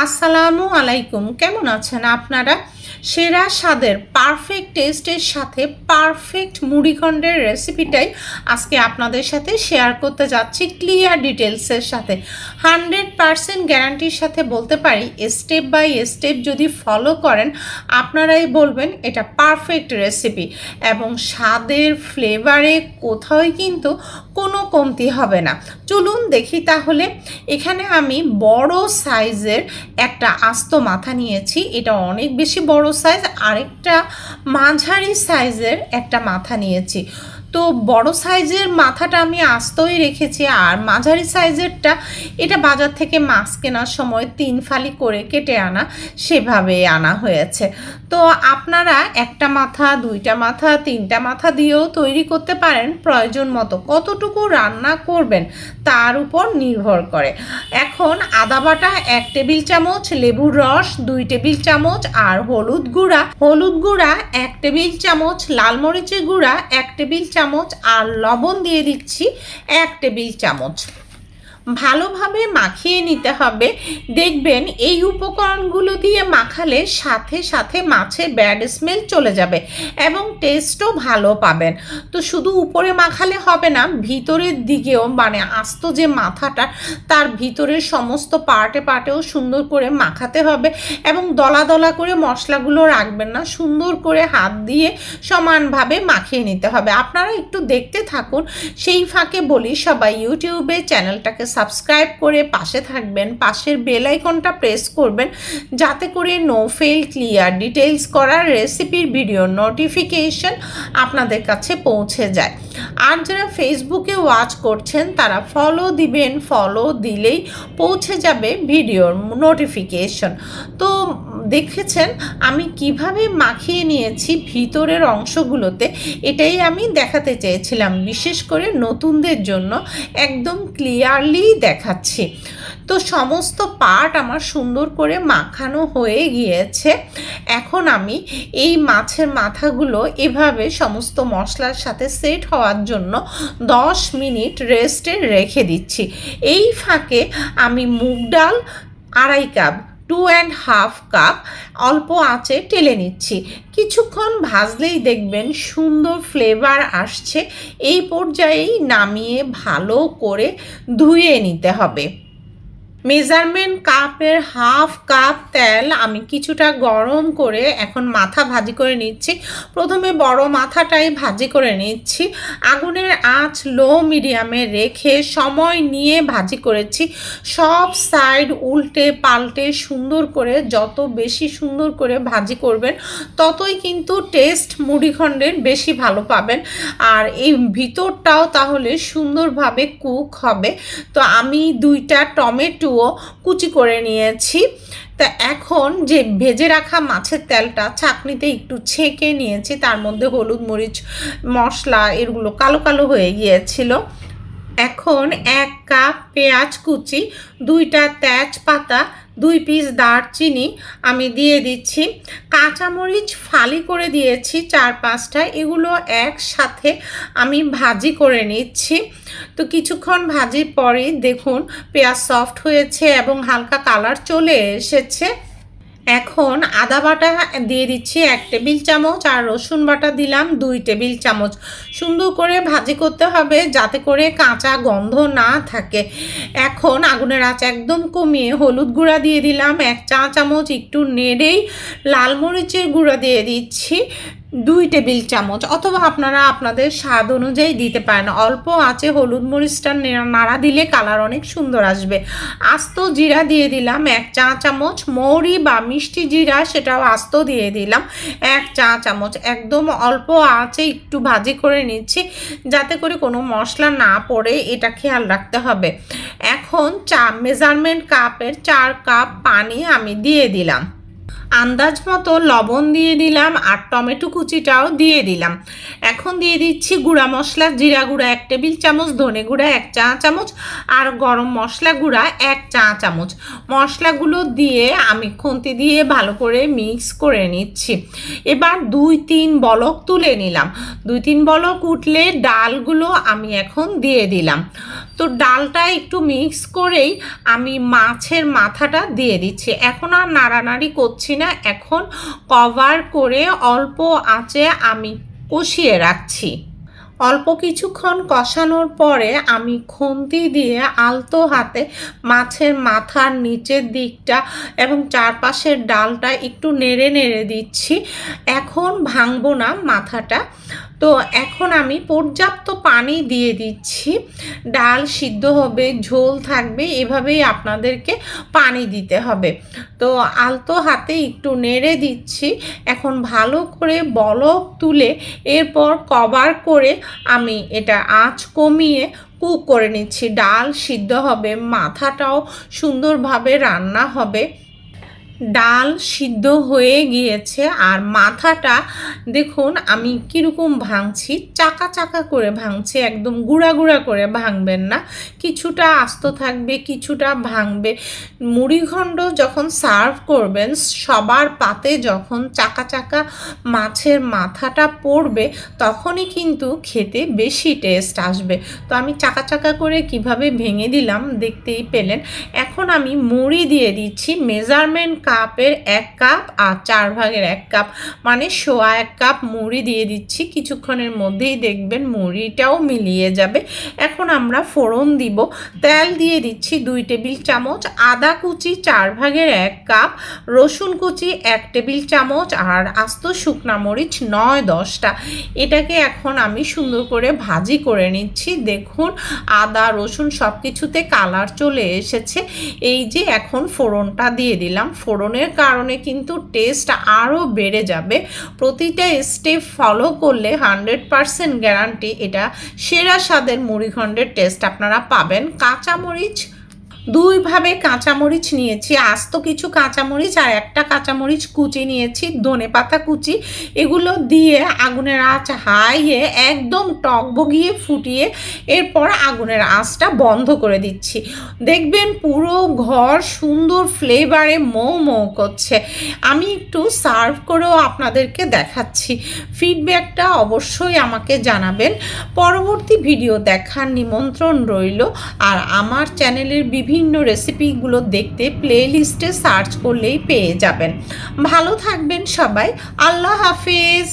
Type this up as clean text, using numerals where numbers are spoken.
আসসালামু আলাইকুম। কেমন আছেন আপনারা? সেরা স্বাদের পারফেক্ট টেস্টের সাথে পারফেক্ট মুড়িঘণ্টের রেসিপিটাই আজকে আপনাদের সাথে শেয়ার করতে যাচ্ছি ক্লিয়ার ডিটেলসের সাথে। 100% গ্যারান্টির সাথে বলতে পারি স্টেপ বাই স্টেপ যদি ফলো করেন আপনারাই বলবেন এটা পারফেক্ট রেসিপি, এবং স্বাদের ফ্লেভারে কোথাওই কিন্তু কোনো কমতি হবে না। চলুন দেখি তাহলে। এখানে আমি বড় সাইজের একটা আস্ত মাথা নিয়েছি, এটা অনেক বেশি বড় সাইজ। আরেকটা মাঝারি সাইজের একটা মাথা নিয়েছি। তো বড় সাইজের মাথাটা আমি আস্তই রেখেছি, আর মাঝারি সাইজেরটা এটা বাজার থেকে মাছ কেনার সময় 3 ফালি করে কেটে আনা, সেভাবে আনা হয়েছে। তো আপনারা একটা মাথা, 2টা মাথা, 3টা মাথা দিয়েও তৈরি করতে পারেন প্রয়োজন মতো। কতটুকু রান্না করবেন তার উপর নির্ভর করে। এখন আদা বাটা 1 টেবিল চামচ, লেবুর রস 2 টেবিল চামচ, আর হলুদ গুঁড়া 1 টেবিল চামচ, লাল মরিচের গুঁড়া 1 টেবিল চামচ, আর লবণ দিয়ে দিচ্ছি 1 টেবিল চামচ। ভালোভাবে মাখিয়ে নিতে হবে। দেখবেন এই উপকরণগুলো দিয়ে মাখালে সাথে সাথে মাছের ব্যাড স্মেল চলে যাবে এবং টেস্টও ভালো পাবেন। তো শুধু উপরে মাখালে হবে না, ভিতরের দিকেও মানে আস্ত যে মাথাটা তার ভিতরের সমস্ত পার্টেও সুন্দর করে মাখাতে হবে, এবং দলা দলা করে মশলাগুলো রাখবেন না, সুন্দর করে হাত দিয়ে সমানভাবে মাখিয়ে নিতে হবে। আপনারা একটু দেখতে থাকুন। সেই ফাঁকে বলি, সবাই ইউটিউবে চ্যানেলটাকে সাবস্ক্রাইব করে পাশে থাকবেন, পাশের বেল আইকনটা প্রেস করবেন, যাতে করে নো ফেল ক্লিয়ার ডিটেইলস করার রেসিপির ভিডিও নোটিফিকেশন আপনাদের কাছে পৌঁছে যায়। আর যারা ফেসবুকে ওয়াচ করছেন তারা ফলো দিবেন, ফলো দিলেই পৌঁছে যাবে ভিডিওর নোটিফিকেশন। তো দেখেছেন আমি কিভাবে মাখিয়ে নিয়েছি ভিতরের অংশগুলোতে, এটাই আমি দেখাতে চেয়েছিলাম, বিশেষ করে নতুনদের জন্য একদম ক্লিয়ারলি দেখাচ্ছি। তো সমস্ত পার্ট আমার সুন্দর করে মাখানো হয়ে গিয়েছে। এখন আমি এই মাছের মাথাগুলো এভাবে সমস্ত মশলার সাথে সেট হওয়ার জন্য 10 মিনিট রেস্টে রেখে দিচ্ছি। এই ফাঁকে আমি মুগ ডাল 2.5 কাপ 2.5 কাপ অল্প আঁচে টেলে নিচ্ছি। কিছুক্ষণ ভাজলেই দেখবেন সুন্দর ফ্লেভার আসছে। এই পর্যায়েই নামিয়ে ভালো করে ধুয়ে নিতে হবে। মেজারমেন্ট কাপের 1/2 কাপ তেল আমি কিছুটা গরম করে এখন মাথা ভাজি করে নিচ্ছি। প্রথমে বড় মাথাটাই ভাজি করে নিচ্ছি। আগুনের আঁচ লো মিডিয়ামে রেখে সময় নিয়ে ভাজি করেছি। সব সাইড উল্টে পাল্টে সুন্দর করে, যত বেশি সুন্দর করে ভাজি করবেন ততই কিন্তু টেস্ট মুড়িঘণ্টের বেশি ভালো পাবেন, আর এই ভিতরটাও তাহলে সুন্দরভাবে কুক হবে। তো আমি 2টা টমেটো কুচি করে নিয়েছি। তা এখন যে ভেজে রাখা মাছের তেলটা ছাঁকনিতে একটু ছেঁকে নিয়েছি, তার মধ্যে হলুদ মরিচ মশলা এগুলো কালো কালো হয়ে গিয়েছিল। এখন 1 কাপ পেঁয়াজ কুচি, 2টা তেজপাতা, 2 পিস দারচিনি আমি দিয়ে দিচ্ছি। কাঁচামরিচ ফালি করে দিয়েছি 4-5টা, এগুলো একসাথে আমি ভাজি করে নিচ্ছি। তো কিছুক্ষণ ভাজির পরে দেখুন পেঁয়াজ সফট হয়েছে এবং হালকা কালার চলে এসেছে। এখন আদা বাটা দিয়ে দিচ্ছি 1 টেবিল চামচ, আর রসুন বাটা দিলাম 2 টেবিল চামচ। সুন্দর করে ভাজি করতে হবে যাতে করে কাঁচা গন্ধ না থাকে। এখন আগুনের আঁচ একদম কমিয়ে হলুদ গুঁড়া দিয়ে দিলাম 1 চা চামচ, একটু নেড়েই লাল মরিচের গুঁড়া দিয়ে দিচ্ছি 2 টেবিল চামচ, অথবা আপনারা আপনাদের স্বাদ অনুযায়ী দিতে পারেন। অল্প আঁচে হলুদ মরিচটা নাড়া দিলে কালার অনেক সুন্দর আসবে। আস্ত জিরা দিয়ে দিলাম 1 চা চামচ, মৌরি বা মিষ্টি জিরা সেটাও আস্ত দিয়ে দিলাম 1 চা চামচ। একদম অল্প আঁচে একটু ভাজি করে নিচ্ছি যাতে করে কোনো মশলা না পড়ে, এটা খেয়াল রাখতে হবে। এখন মেজারমেন্ট কাপের 4 কাপ পানি আমি দিয়ে দিলাম। আন্দাজ মতো লবণ দিয়ে দিলাম, আর টমেটো কুচিটাও দিয়ে দিলাম। এখন দিয়ে দিচ্ছি গুঁড়া মশলা, জিরা গুঁড়া 1 টেবিল চামচ, ধনে গুঁড়া 1 চা চামচ, আর গরম মশলা গুঁড়া 1 চা চামচ। মশলাগুলো দিয়ে আমি খুন্তি দিয়ে ভালো করে মিক্স করে নিচ্ছি। এবার 2-3 বলক তুলে নিলাম। 2-3 বলক উঠলে ডালগুলো আমি এখন দিয়ে দিলাম। তো ডালটা একটু মিক্স করেই আমি মাছের মাথাটা দিয়ে দিচ্ছি। এখন আর নাড়ানাড়ি করছি না, এখন কভার করে অল্প আঁচে আমি কষিয়ে রাখছি। অল্প কিছুক্ষণ কষানোর পরে আমি খুন্তি দিয়ে আলতো হাতে মাছের মাথার নিচের দিকটা এবং চারপাশের ডালটা একটু নেড়ে নেড়ে দিচ্ছি। এখন ভাঙবো না মাথাটা। তো এখন আমি পর্যাপ্ত পানি দিয়ে দিচ্ছি। ডাল সিদ্ধ হবে, ঝোল থাকবে, এভাবেই আপনাদেরকে পানি দিতে হবে। তো আলতো হাতে একটু নেড়ে দিচ্ছি। এখন ভালো করে বলক তুলে এরপর কভার করে আমি এটা আঁচ কমিয়ে কুক করে নিচ্ছি। ডাল সিদ্ধ হবে, মাথাটাও সুন্দরভাবে রান্না হবে। ডাল সিদ্ধ হয়ে গিয়েছে আর মাথাটা দেখুন আমি কীরকম ভাঙছি, চাকা চাকা করে ভাঙছি, একদম গুঁড়া গুঁড়া করে ভাঙবেন না, কিছুটা আস্ত থাকবে কিছুটা ভাঙবে। মুড়িঘণ্ট যখন সার্ভ করবেন সবার পাতে যখন চাকা চাকা মাছের মাথাটা পড়বে তখনই কিন্তু খেতে বেশি টেস্ট আসবে। তো আমি চাকা চাকা করে কিভাবে ভেঙে দিলাম দেখতেই পেলেন। এখন আমি মুড়ি দিয়ে দিচ্ছি, মেজারমেন্ট কাপের 1 কাপ আর 1/4 কাপ মানে 1/4 কাপ মুড়ি দিয়ে দিচ্ছি। কিছুক্ষণের মধ্যেই দেখবেন মুড়িটাও মিলিয়ে যাবে। এখন আমরা ফোড়ন দিব। তেল দিয়ে দিচ্ছি 2 টেবিল চামচ, আদা কুচি 1/4 কাপ, রসুন কুচি 1 টেবিল চামচ আর আস্ত শুকনা মরিচ 9-10টা। এটাকে এখন আমি সুন্দর করে ভাজি করে নিচ্ছি। দেখুন আদা রসুন সব কিছুতে কালার চলে এসেছে। এই যে এখন ফোড়নটা দিয়ে দিলাম। ফোড়নের কারণে কিন্তু টেস্ট আরও বেড়ে যাবে। প্রতিটা স্টেপ ফলো করলে 100% গ্যারান্টি এটা সেরা স্বাদের মুড়িঘণ্টের টেস্ট আপনারা পাবেন। কাঁচামরিচ 2 ভাবে কাঁচামরিচ নিয়েছি, আস্ত কিছু কাঁচামরিচ আর একটা কাঁচামরিচ কুচি নিয়েছি, ধনেপাতা কুচি, এগুলো দিয়ে আগুনের আঁচ হাইয়ে একদম টকবগিয়ে ফুটিয়ে এরপর আগুনের আঁচটা বন্ধ করে দিচ্ছি। দেখবেন পুরো ঘর সুন্দর ফ্লেভারে মৌ মৌ করছে। আমি একটু সার্ভ করেও আপনাদেরকে দেখাচ্ছি। ফিডব্যাকটা অবশ্যই আমাকে জানাবেন। পরবর্তী ভিডিও দেখার নিমন্ত্রণ রইল। আর আমার চ্যানেলের বিভিন্ন রেসিপিগুলো দেখতে প্লেলিস্টে সার্চ করলেই পেয়ে যাবেন। ভালো থাকবেন সবাই। আল্লাহ হাফেজ।